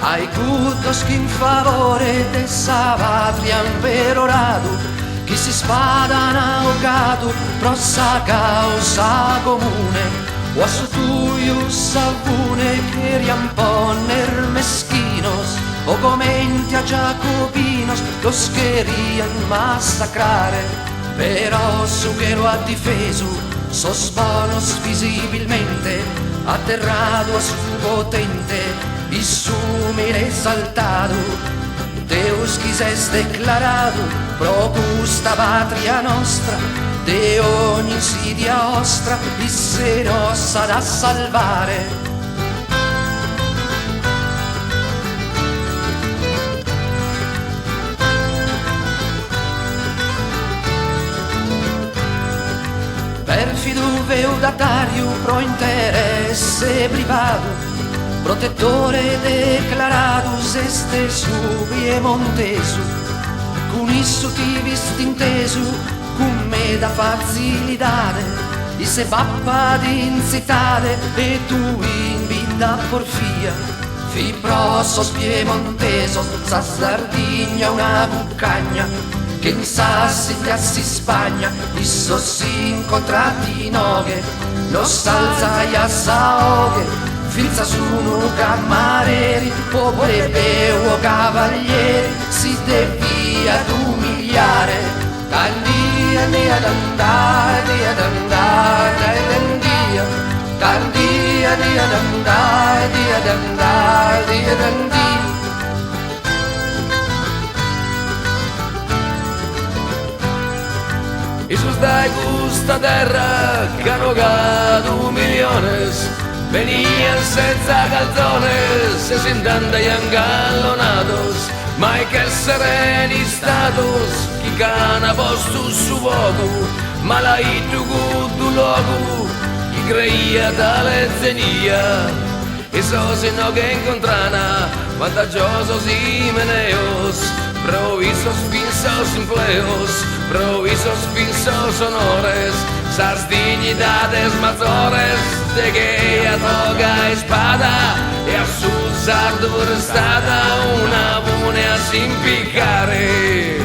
Ai cutos che in favore de sa patria perorado, chi si spada naugato pro sa causa comune, o a su tuiu savune che riamponer mesquinos, o comenti a Jacobinos los querían massacrare, però su che lo ha difeso sos bonos visibilmente, atterrado a su potente y sumire exaltado. Deus quises declarado pro justa patria nostra, de ogni insidia ostra y se nos ha da salvare. Perfido feudatario pro interesse privato, protettore declaratus este su piemontesu, con isso ti vistintesu, con me da facilidade, e se pappa d'inzitade, e tu in vita porfia, fi prosos piemontesos, sa Sardigna una bucagna, che in Sassi si Spagna, isso si incontrati noghe, lo salza e assaoghe, finza sono cammareri, popole o cavalieri, si devia ad umiliare. Tanti anni ad andare, ad andare, dandia. Tanti anni ad andare, ad andare, ad andare. Isus dai gusta terra, che hanno gato miliones, venían senza calzones, se sintanda y engallonados, mai che sereni status, chi cana posto su poco, ma la itu gudu logo, chi creia tale zenia, e so se no che incontrana, vantaggiosos y meneos, provisos pinsos empleos, provisos pinsos honores, sas dignidades mazores, de que a toga espada e a su sardo restata una bunea sin piccare.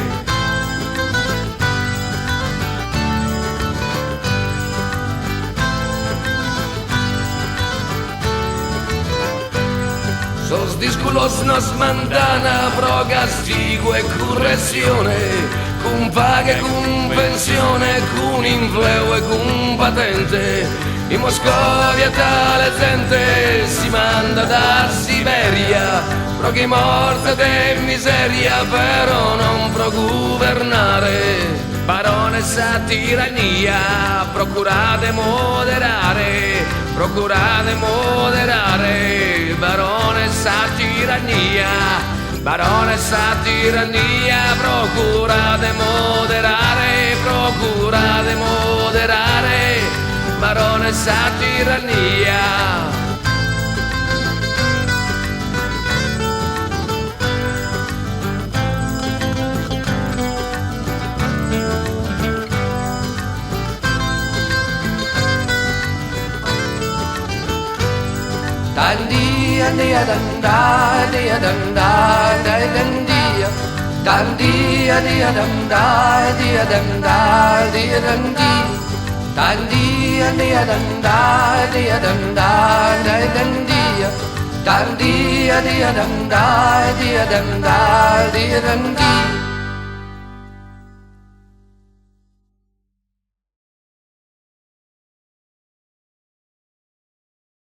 Sos disculos nos mandana pro castigo e correzione, con paga e con pensione, con infleo e con patente. In Moscovia tale gente si manda da Siberia, pro chi morte de miseria, però non pro governare. Baronessa tirania, procurate moderare, procurate moderare. Baronessa tirania, baronessa tirania, procurate moderare, procurate moderare. Baronessa tirania. Tanti anni ad andare, ad andare, ad andare, tanti anni ad andare, ad andare, ad andare, tanti anni ad andare, ad andare, ad andare, tanti anni ad andare, ad andare, ad andare.